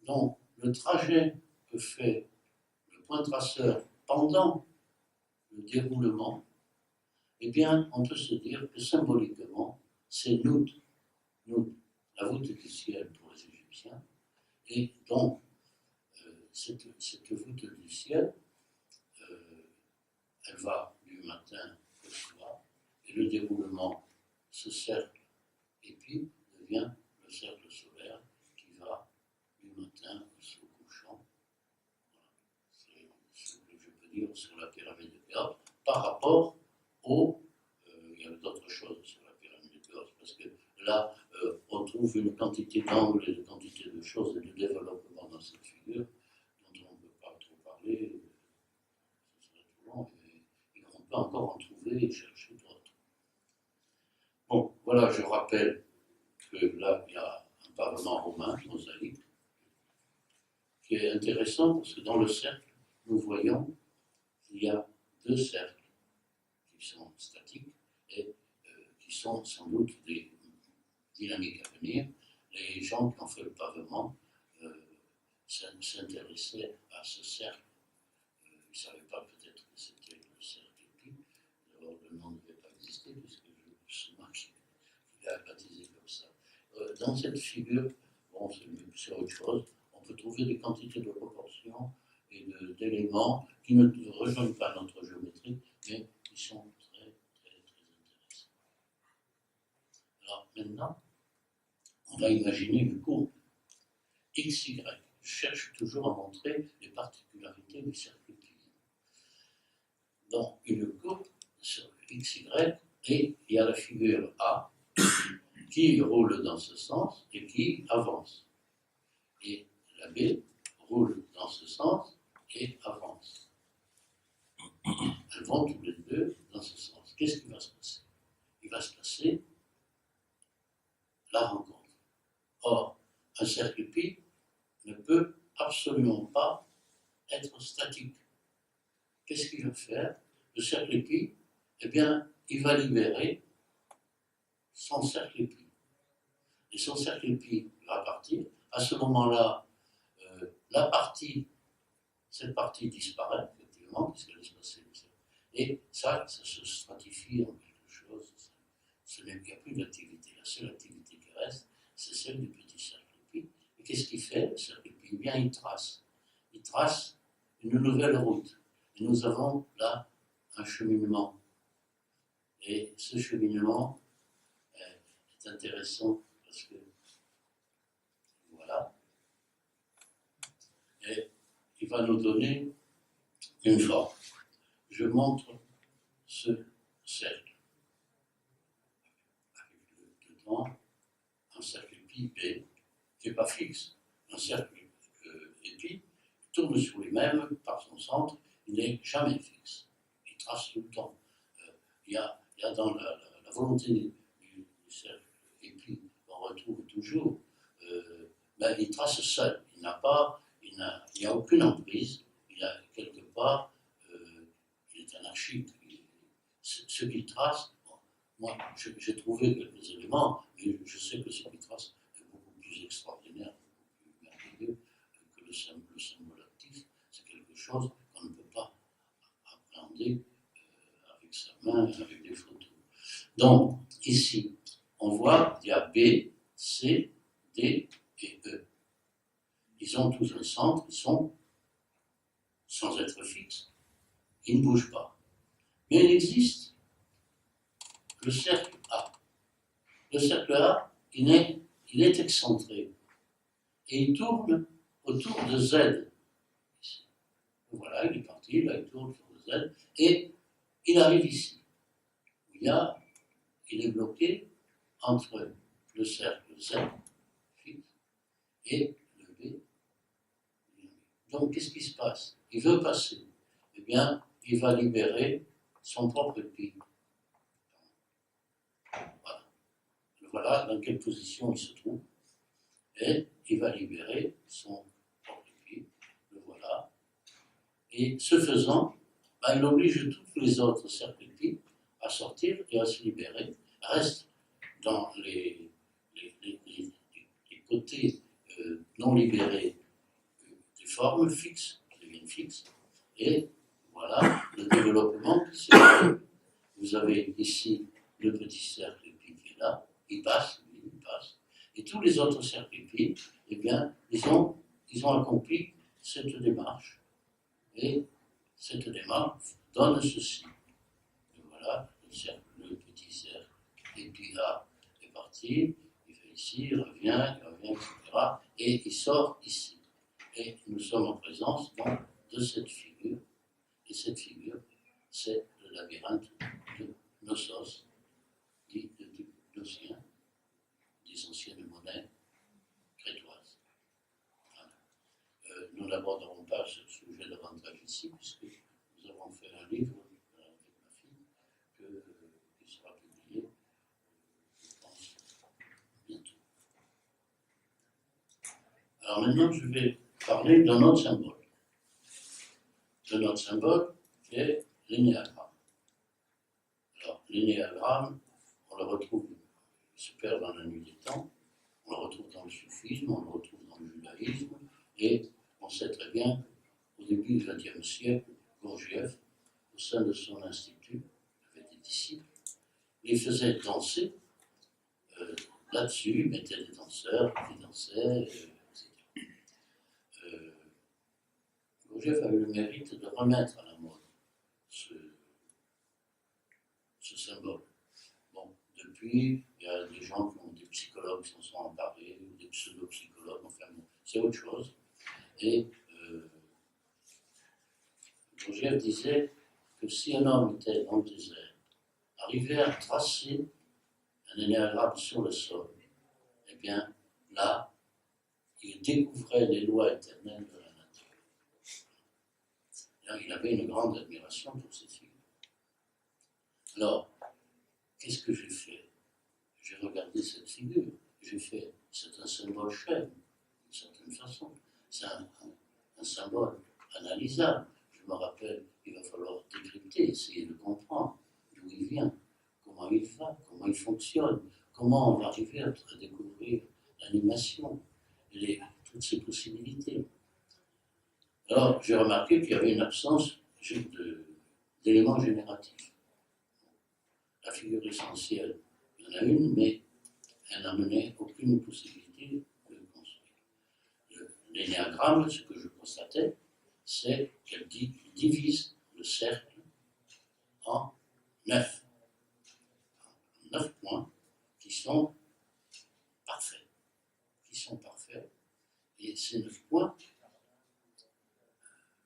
Donc, le trajet que fait le point traceur pendant le déroulement, eh bien, on peut se dire que symboliquement, c'est Nout, la voûte du ciel pour les Égyptiens. Et donc, cette voûte du ciel, elle va du matin au soir, et le déroulement, ce cercle épi, devient le cercle solaire qui va du matin au couchant. Voilà. C'est ce que je peux dire sur la pyramide de Khéops par rapport au. Il y a d'autres choses sur la pyramide de Khéops, parce que là, on trouve une quantité d'angles et de quantité de choses et de développement dans cette figure dont on ne peut pas trop parler. Ce serait trop long, et on peut encore en trouver et chercher d'autres. Bon, voilà, je rappelle que là, il y a un parlement romain, mosaïque, qui est intéressant parce que dans le cercle, nous voyons qu'il y a deux cercles qui sont statiques et qui sont sans doute des dynamiques à venir. Les gens qui ont fait le pavement s'intéressaient à ce cercle. Ils ne savaient pas peut-être que c'était le cercle épi. Alors le nom ne devait pas exister puisque c'est moi qui l'ai baptisé comme ça. Dans cette figure, bon, c'est autre chose. On peut trouver des quantités de proportions et d'éléments qui ne rejoignent pas notre géométrie, mais qui sont très, très, très intéressants. Alors maintenant, on va imaginer une courbe XY. Je cherche toujours à montrer les particularités du cercle épi. Donc, une courbe sur XY, et il y a la figure A qui roule dans ce sens et qui avance. Et la B roule dans ce sens et avance. Elles vont tous les deux dans ce sens. Qu'est-ce qui va se passer? Il va se passer la rencontre. Or, un cercle épi ne peut absolument pas être statique. Qu'est-ce qu'il va faire? Le cercle épi, eh bien, il va libérer son cercle épi. Et son cercle épi va partir. À ce moment-là, cette partie disparaît, effectivement, puisqu'elle est passée. Et ça se stratifie en quelque chose. Il n'y a plus d'activité. La seule activité qui reste, c'est celle du petit cercle épi. Et qu'est-ce qu'il fait, le cercle épi? Eh bien, il trace. Il trace une nouvelle route. Et nous avons là un cheminement. Et ce cheminement est intéressant parce que, voilà, et il va nous donner une forme. Je montre ce cercle. Avec dedans un cercle épi B qui n'est pas fixe. Un cercle épi tourne sur lui-même par son centre, il n'est jamais fixe. Il trace tout le temps. Il y a dans la volonté du cercle épi qu'on retrouve toujours, il trace seul. Il n'y a aucune emprise, il il a quelque part, il est anarchique. Ce qu'il trace, bon, moi j'ai trouvé quelques éléments, mais je sais que ce qu'il trace est beaucoup plus extraordinaire, beaucoup plus merveilleux que le symbole actif. C'est quelque chose qu'on ne peut pas appréhender avec sa main, avec des photos. Donc, ici, on voit qu'il y a B, C, D et E. Ils ont tous un centre, ils sont sans être fixes. Ils ne bougent pas. Mais il existe le cercle A. Le cercle A, il est excentré. Et il tourne autour de Z. Voilà, il est parti, là, il tourne autour de Z. Et il arrive ici. Il est bloqué entre le cercle Z fixe et le B. Donc, qu'est-ce qui se passe? Il veut passer. Eh bien, il va libérer son propre pi. Voilà. Voilà dans quelle position il se trouve. Et il va libérer son propre pi. Le voilà. Et ce faisant, il oblige tous les autres cercles pi à sortir et à se libérer. Reste dans les côtés non libérés des formes fixes, qui deviennent fixes. Et voilà le développement qui se fait. Vous avez ici le petit cercle pi qui est là, il passe. Et tous les autres cercles pi, eh bien, ils ont accompli cette démarche. Et cette démarche donne ceci. Et voilà, le petit cercle, et puis A est parti, il fait ici, il revient, etc. Et il sort ici. Et nous sommes en présence donc de cette figure. Et cette figure, c'est le labyrinthe de Knossos, dit de type gnossien, des anciennes monnaies crétoises. Voilà. Nous n'aborderons pas ce sujet davantage ici, puisque nous avons fait un livre avec ma fille qui sera publié, je pense, bientôt. Alors maintenant, je vais parler d'un autre symbole. De notre symbole qui est l'énéagramme. Alors, l'énéagramme, on le retrouve, il se perd dans la nuit des temps, on le retrouve dans le soufisme, on le retrouve dans le judaïsme, et on sait très bien qu'au début du XXe siècle, Gurdjieff, au sein de son institut, avait des disciples, il faisait danser là-dessus, il mettait des danseurs qui dansaient, etc. Gurdjieff a eu le mérite de remettre à la mode ce symbole. Bon, depuis, il y a des gens des psychologues qui s'en sont emparés, ou des pseudo-psychologues, enfin bon, c'est autre chose. Et Gurdjieff disait que si un homme était dans le désert, arrivait à tracer un énéagramme sur le sol, eh bien, là, il découvrait les lois éternelles de la nature. Là, il avait une grande admiration pour cette figure. Alors, qu'est-ce que j'ai fait? J'ai regardé cette figure, j'ai fait, c'est un symbole cher, d'une certaine façon. C'est un symbole analysable. Je me rappelle, il va falloir décrypter, essayer de comprendre d'où il vient, comment il va, comment il fonctionne, comment on va arriver à découvrir l'animation, toutes ces possibilités. Alors, j'ai remarqué qu'il y avait une absence d'éléments génératifs. La figure essentielle, il y en a une, mais elle n'amenait aucune possibilité de le construire. L'énéagramme, ce que je constatais, c'est qu'elle divise le cercle en 9. 9 points qui sont parfaits. Et ces 9 points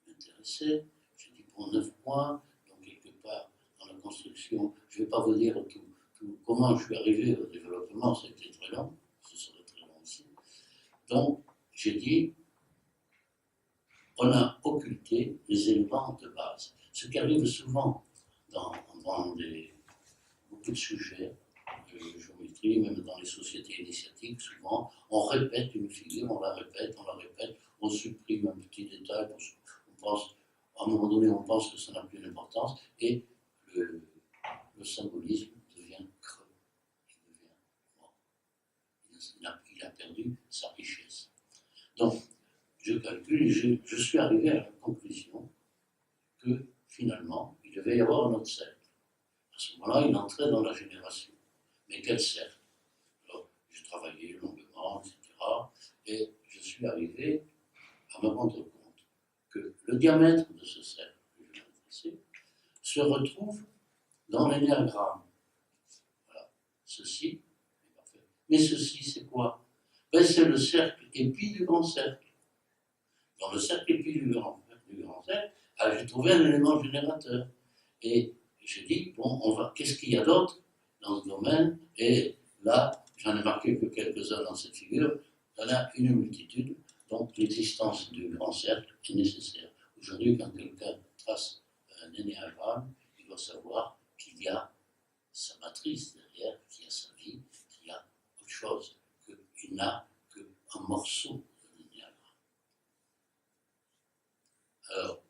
m'intéressaient. J'ai dit, pour 9 points, donc quelque part dans la construction, je ne vais pas vous dire comment je suis arrivé au développement, c'était très long, ce serait très long aussi. Donc, j'ai dit, on a occulté les éléments de base. Ce qui arrive souvent dans beaucoup de sujets de géométrie, même dans les sociétés initiatiques, souvent, on répète une figure, on la répète, on supprime un petit détail, on pense à un moment donné, on pense que ça n'a plus d'importance, et le symbolisme devient creux, il devient mort. Il a perdu sa richesse. Donc, je calcule et je suis arrivé à la conclusion que finalement, il devait y avoir un autre cercle. À ce moment-là, il entrait dans la génération. Mais quel cercle? Alors, j'ai travaillé longuement, etc. Et je suis arrivé à me rendre compte que le diamètre de ce cercle que je viens de tracer se retrouve dans l'énéagramme. Voilà. Ceci est parfait. Mais ceci, c'est quoi? Ben, c'est le cercle épi du grand cercle. Dans le cercle épi du grand cercle, j'ai trouvé un élément générateur. Et j'ai dit, bon, qu'est-ce qu'il y a d'autre dans ce domaine? Et là, j'en ai marqué que quelques-uns dans cette figure, il y en a une multitude, donc l'existence du grand cercle est nécessaire. Aujourd'hui, quand quelqu'un trace un énéagramme, il doit savoir qu'il y a sa matrice derrière, qu'il y a sa vie, qu'il y a autre chose, qu'il n'a qu'un morceau de l'énéagramme. Alors,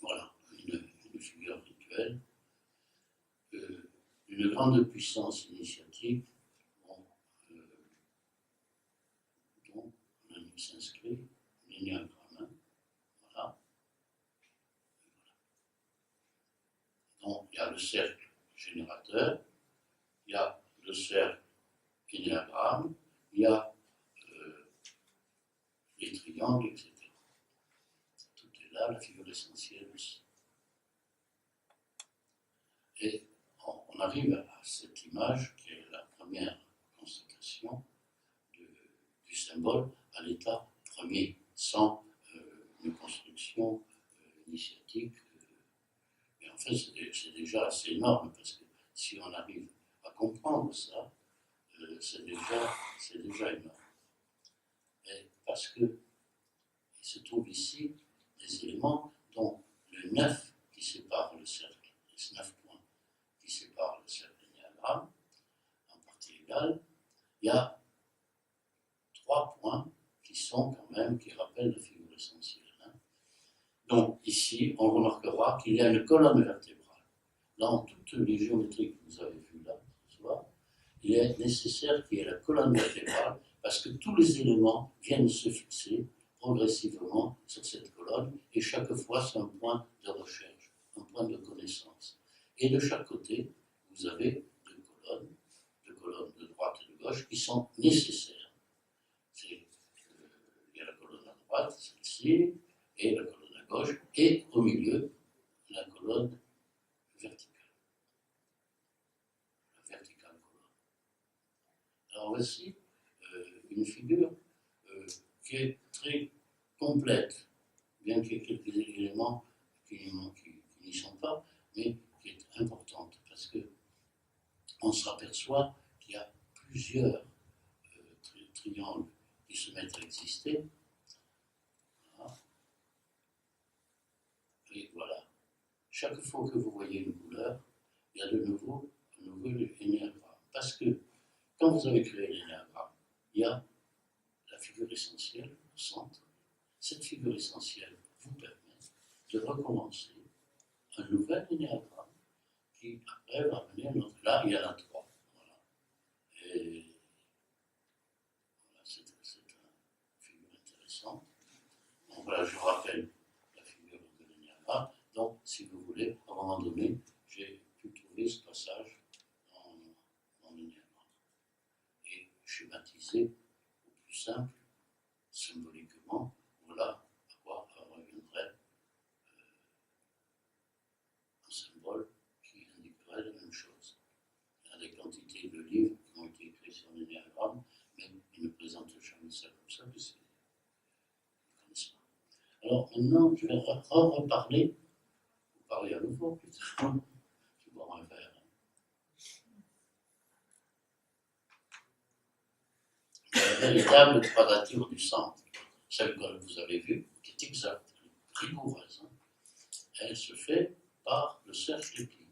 voilà, une figure rituelle. Une grande puissance initiatique dont on s'inscrit, l'énéagramme, voilà. Donc il y a le cercle générateur, il y a le cercle énéagramme, il y a les triangles, etc. Tout est là, la figure essentielle aussi. Et on arrive à cette image qui est la première constatation du symbole à l'état premier, sans une construction initiatique. Et en fait, c'est déjà assez énorme, parce que si on arrive à comprendre ça, c'est déjà énorme. Et parce qu'il se trouve ici des éléments dont le 9 qui sépare le cercle, les 9 points qui séparent le cercle énéagramme, en partie égale, il y a 3 points qui rappellent la figure essentielle. Donc ici, on remarquera qu'il y a une colonne vertébrale. Dans toutes les géométries que vous avez vues là ce soir, il est nécessaire qu'il y ait la colonne vertébrale, parce que tous les éléments viennent se fixer progressivement sur cette colonne, et chaque fois c'est un point de recherche, un point de connaissance. Et de chaque côté, vous avez deux colonnes de droite et de gauche, qui sont nécessaires. Il y a la colonne à droite, celle-ci, et la colonne à gauche, et au milieu, la colonne verticale. La verticale colonne. Alors voici une figure qui est très complète, bien qu'il y ait quelques éléments qui n'y sont pas, mais qui est importante, parce qu'on s'aperçoit qu'il y a plusieurs triangles qui se mettent à exister. Voilà. Et voilà. Chaque fois que vous voyez une couleur, il y a de nouveau un nouvel énéagramme. Parce que quand vous avez créé l'énéagramme, il y a la figure essentielle au centre. Cette figure essentielle vous permet de recommencer un nouvel énéagramme qui après va amener un autre. Là, il y en a 3. Voilà. Et voilà, c'est une figure intéressante. Donc voilà, je vous rappelle la figure de l'énéagramme. Donc, si vous voulez, à un moment donné, j'ai pu trouver ce passage dans l'énéagramme. Et schématiser au plus simple, symboliquement, voilà à quoi reviendrait un symbole qui indiquerait la même chose. Il y a des quantités de livres qui ont été écrits sur l'énéagramme, mais ils ne présentent jamais ça comme ça, puisqu'ils ne connaissent pas. Alors maintenant, je vais reparler, vous parler à nouveau, putain, je vais boire un verre. La véritable quadrature du centre, celle que vous avez vue, qui est exacte, rigoureuse, elle se fait par le cercle épi.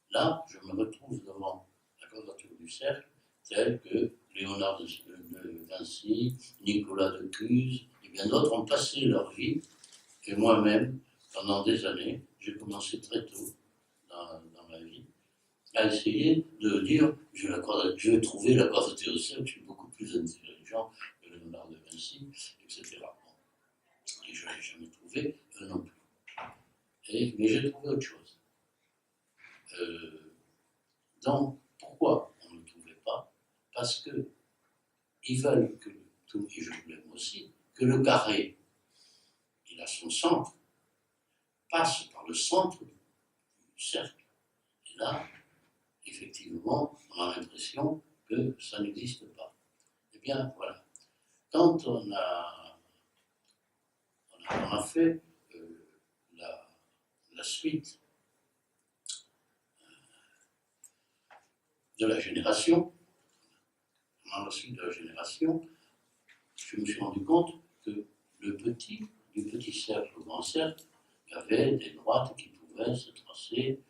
Là, je me retrouve devant la quadrature du cercle, telle que Léonard de Vinci, Nicolas de Cuse et bien d'autres ont passé leur vie, et moi-même, pendant des années, j'ai commencé très tôt dans ma vie à essayer de dire je vais trouver la quadrature au cercle, je suis beaucoup plus intelligent que Léonard de Vinci, etc. Bon. Et je ne l'ai jamais trouvé, eux non plus. Mais j'ai trouvé autre chose. Donc, pourquoi on ne le trouvait pas? Parce qu'ils veulent que tout, et je voulais moi aussi, que le carré, il a son centre, passe par le centre du cercle. Et là, effectivement, on a l'impression que ça n'existe pas. Eh bien, voilà. Quand on a fait la suite de la génération, dans la suite de la génération, je me suis rendu compte que du petit cercle au grand cercle, il y avait des droites qui pouvaient se tracer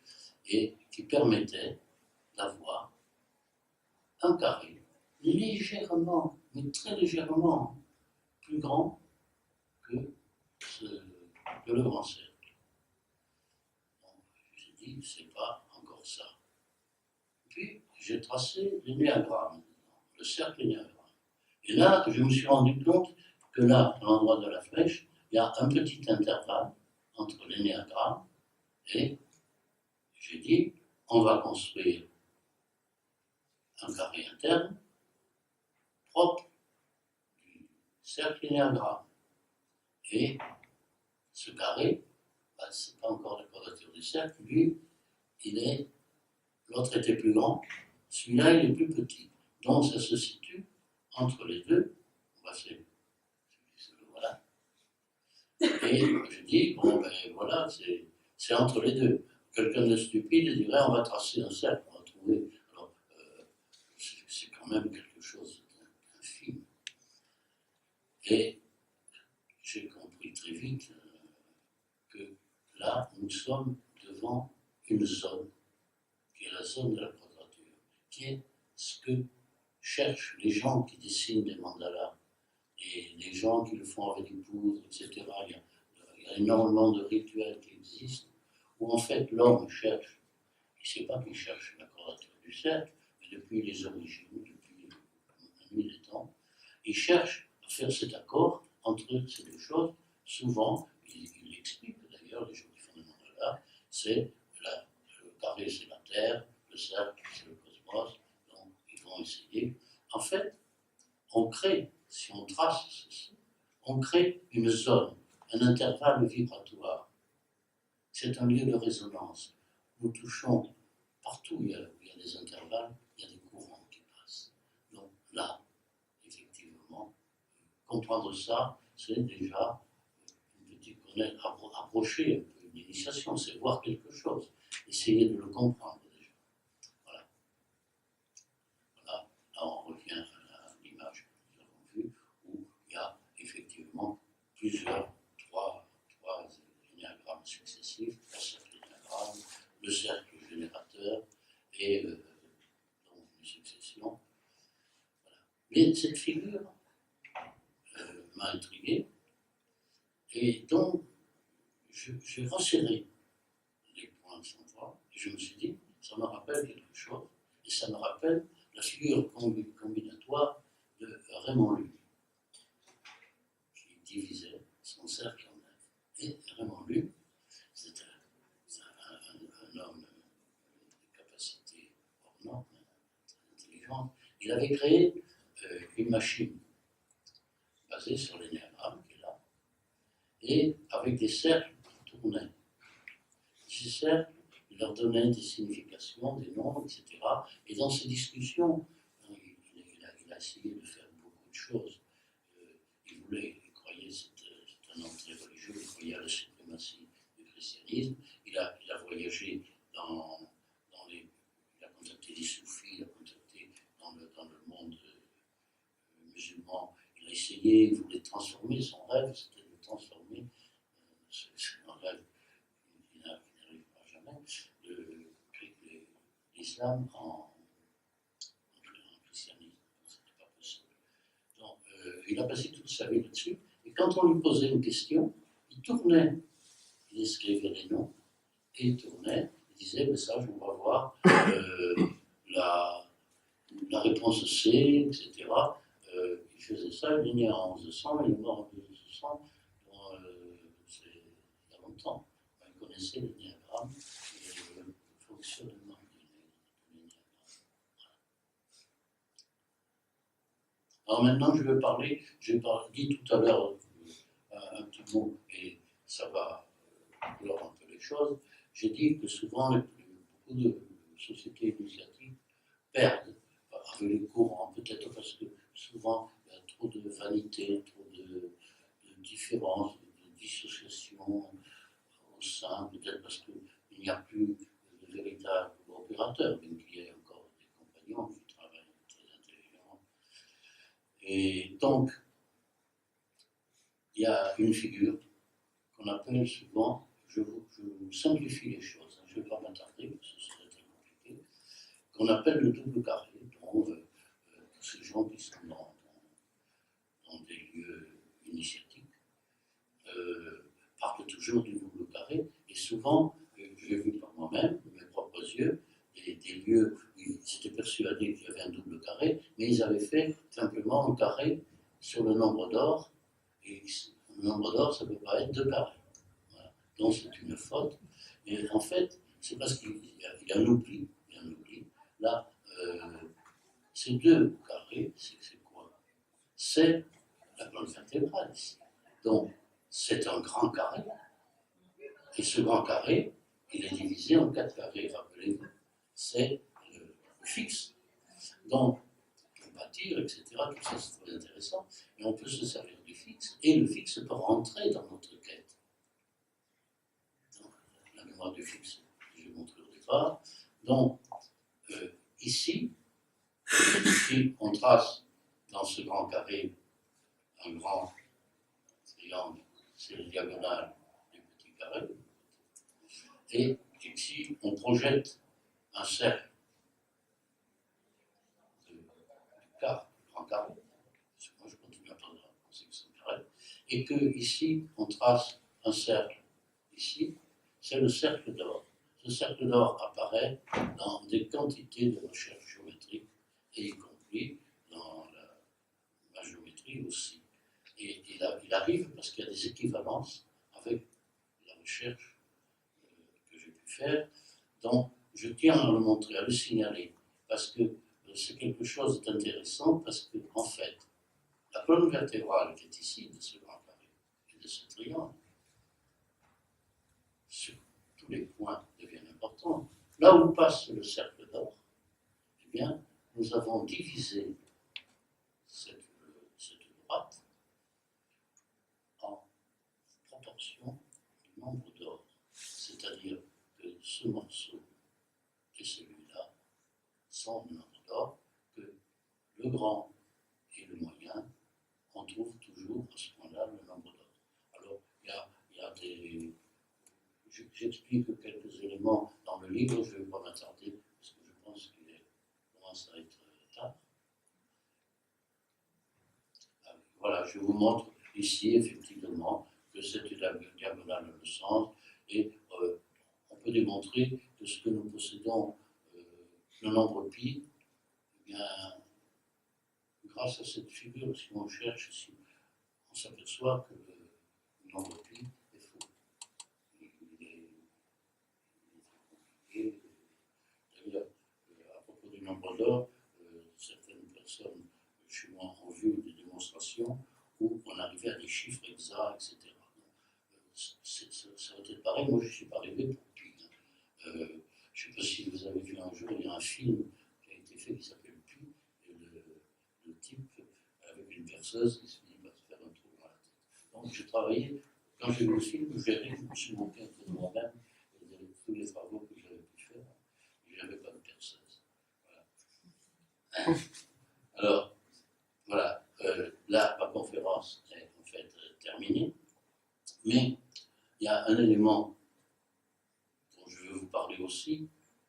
et qui permettaient d'avoir un carré légèrement, mais très légèrement plus grand que, le grand cercle. Donc, j'ai dit, c'est pas encore ça. Puis, j'ai tracé l'énéagramme, le cercle énéagramme. Et là, je me suis rendu compte que là, à l'endroit de la flèche, il y a un petit intervalle entre l'énéagramme et j'ai dit, on va construire un carré interne propre du cercle énéagramme. Et ce carré, ce n'est pas encore la quadrature du cercle, lui, l'autre était plus grand, celui-là, il est plus petit. Donc, ça se situe entre les deux. Voilà. Et je dis, bon, ben voilà, c'est entre les deux. Quelqu'un de stupide dirait, on va tracer un cercle, on va trouver. Alors, c'est quand même quelque chose d'infime. Et j'ai compris très vite que là, nous sommes devant une zone, qui est la zone de la quadrature, qui est ce que cherchent les gens qui dessinent des mandalas, et les gens qui le font avec des poudres, etc. Il y a énormément de rituels qui existent, où en fait l'homme cherche, il ne sait pas qu'il cherche la quadrature du cercle, mais depuis les origines, depuis la nuit des temps, il cherche à faire cet accord entre ces deux choses. Souvent, il explique d'ailleurs, les gens qui font des mandalas, c'est le carré c'est la Terre, le cercle c'est le cosmos, donc ils vont essayer. En fait, on crée, si on trace ceci, on crée une zone, un intervalle vibratoire. C'est un lieu de résonance. Nous touchons partout où il y a des intervalles, il y a des courants qui passent. Donc là, effectivement, comprendre ça, c'est déjà une petite approcher un peu une initiation, c'est voir quelque chose, essayer de le comprendre déjà. Voilà. Voilà. Là, on revient à l'image que nous avons vue, où il y a effectivement trois énéagrammes successifs, un cercle énéagramme, le cercle générateur et donc une succession. Voilà. Mais cette figure m'a intrigué et donc j'ai resserré les points centraux et je me suis dit, ça me rappelle quelque chose et ça me rappelle la figure combinatoire de Raymond Luc, qui divisait son cercle en neuf. Et Raymond Luc, c'était un homme de capacité hors norme, très intelligent. Il avait créé une machine basée sur l'énéagramme qui est là, et avec des cercles qui tournaient. Ces cercles, il leur donnait des significations, des noms, etc. Et dans ces discussions, il a essayé de faire beaucoup de choses. Il croyait, c'est un homme très religieux, il croyait à la suprématie du christianisme. Il a voyagé il a contacté des soufis, il a contacté dans le monde musulman. Il a essayé, il voulait transformer, son rêve, c'était de transformer, c'est un rêve qui n'arrivera jamais, l'islam en christianisme. C'était pas possible. Donc, il a passé toute sa vie là-dessus. Et quand on lui posait une question, il tournait il écrivait les noms, et il tournait, il disait, mais ça, on va voir la réponse C, etc. Il faisait ça, il est né en 1100, il est mort en 1200, c'est il y a longtemps. Il connaissait le diagramme et le fonctionnement du diagramme. Alors maintenant, je vais parler, j'ai dit tout à l'heure un petit mot, et ça va clore un peu les choses. J'ai dit que souvent, beaucoup de sociétés initiatiques perdent avec les courants, peut-être parce que souvent il y a trop de vanité, trop de différences, de dissociation au sein, peut-être parce qu'il n'y a plus de véritables opérateurs, même qu'il y ait encore des compagnons qui travaillent très intelligemment. Et donc, il y a une figure qu'on appelle souvent, je vous simplifie les choses, je ne vais pas m'attarder, parce que ce serait très compliqué, qu'on appelle le double carré, dont tous ces gens qui sont dans des lieux initiatiques parlent toujours du double carré, et souvent, j'ai vu par moi-même, de mes propres yeux, des lieux où ils étaient persuadés qu'il y avait un double carré, mais ils avaient fait simplement un carré sur le nombre d'or, et le nombre d'or, ça ne peut pas être deux carrés. Voilà. Donc c'est une faute, et en fait, c'est parce qu'il y a un oubli, là, ces deux carrés, c'est quoi? C'est la colonne vertébrale ici. Donc, c'est un grand carré. Et ce grand carré, il est divisé en 4 carrés, rappelez-vous. C'est le fixe. Donc, pour bâtir, etc., tout ça, c'est très intéressant. Et on peut se servir du fixe, et le fixe peut rentrer dans notre quête. Donc, la mémoire du fixe, je vais montrer au départ. Donc, ici, on trace dans ce grand carré un grand triangle, c'est le diagonale du petit carré. Et ici, on projette un cercle de grand carré. Moi, je continue à penser que c'est un carré. Et que ici, on trace un cercle. Ici, c'est le cercle d'or. Ce cercle d'or apparaît dans des quantités de recherche géométrique, et y compris dans la géométrie aussi. Et il arrive parce qu'il y a des équivalences avec la recherche que j'ai pu faire. Donc, je tiens à le montrer, à le signaler, parce que c'est quelque chose d'intéressant, parce que, en fait, la colonne vertébrale qui est ici, de ce grand carré, et de ce triangle, sur tous les points deviennent importants. Là où passe le cercle d'or, eh bien, nous avons divisé cette droite en proportion du nombre d'or. C'est-à-dire que ce morceau et celui-là sont le nombre d'or, que le grand et le moyen, on trouve toujours à ce point-là le nombre d'or. Alors, il y a des... J'explique quelques éléments dans le livre, je ne vais pas m'attarder, parce que je pense qu'il commence à être tard. Voilà, je vous montre ici, effectivement, que c'est la diagonale dans le sens, et on peut démontrer que ce que nous possédons, le nombre pi, eh bien, grâce à cette figure, si on cherche ici, on s'aperçoit que le nombre pi est faux. Il est compliqué. D'ailleurs, à propos du nombre d'or, certaines personnes chez moi ont vu des démonstrations où on arrivait à des chiffres exacts, etc. Ça va être pareil, moi je ne suis pas arrivé pour pi. Je ne sais pas si vous avez vu un jour, il y a un film qui a été fait qui s'appelle Pi, et le type avec une perceuse qui se dit va se faire un trou dans la tête. Donc j'ai travaillé, quand j'ai vu le film, je me suis moqué un peu de moi-même et de tous les travaux que j'avais pu faire, et je n'avais pas de perceuse. Voilà. Alors, voilà, là ma conférence est en fait terminée, mais il y a un élément dont je veux vous parler aussi,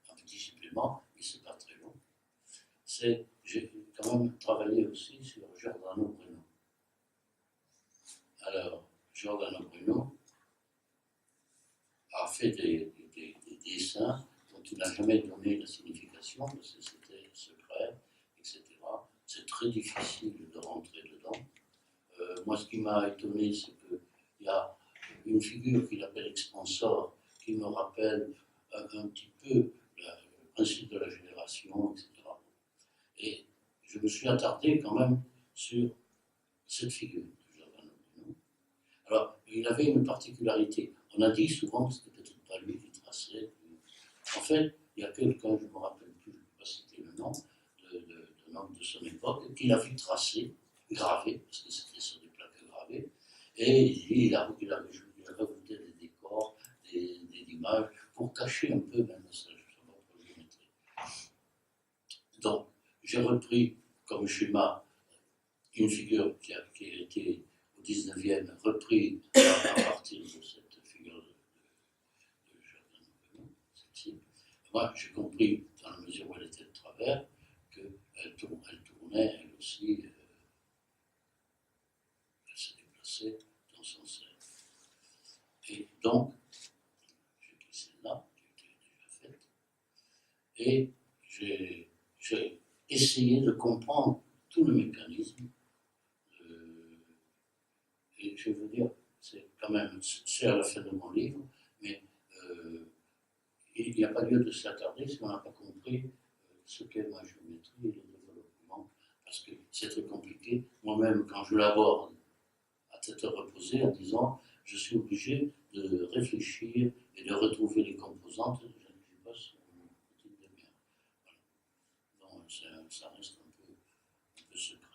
un petit supplément, et c'est pas très long, c'est j'ai quand même travaillé aussi sur Giordano Bruno. Alors, Giordano Bruno, a fait des dessins dont il n'a jamais donné la signification, parce que c'était secret, etc. C'est très difficile de rentrer dedans. Moi, ce qui m'a étonné, c'est qu'il y a une figure qu'il appelle expansor, qui me rappelle un petit peu le principe de la génération, etc. Et je me suis attardé quand même sur cette figure de Giordano Bruno. Alors, il avait une particularité. On a dit souvent que c'était peut-être pas lui qui traçait. En fait, il y a quelqu'un, je ne me rappelle plus, je ne peux pas citer le nom, d'un homme de son époque, qui l'a vu tracer, gravé, parce que c'était sur des plaques gravées, et il a rajouté des décors, des images, pour cacher un peu même sa propre géométrie. Donc, j'ai repris comme schéma une figure qui a été au 19e reprise à partir de cette figure de Giordano Bruno, celle-ci. Moi, j'ai compris, dans la mesure où elle était de travers, qu'elle tournait, elle aussi, elle se déplaçait dans son sel. Et donc, j'ai pris celle-là, qui était déjà faite, et j'ai essayé de comprendre tout le mécanisme. Et je veux dire, c'est quand même, c'est à la fin de mon livre, mais il n'y a pas lieu de s'attarder si on n'a pas compris ce qu'est ma géométrie et le développement, parce que c'est très compliqué. Moi-même, quand je l'aborde à tête reposée en disant, je suis obligé de réfléchir et de retrouver les composantes, je passe une petite demi-heure. Voilà. Donc, ça reste un peu secret.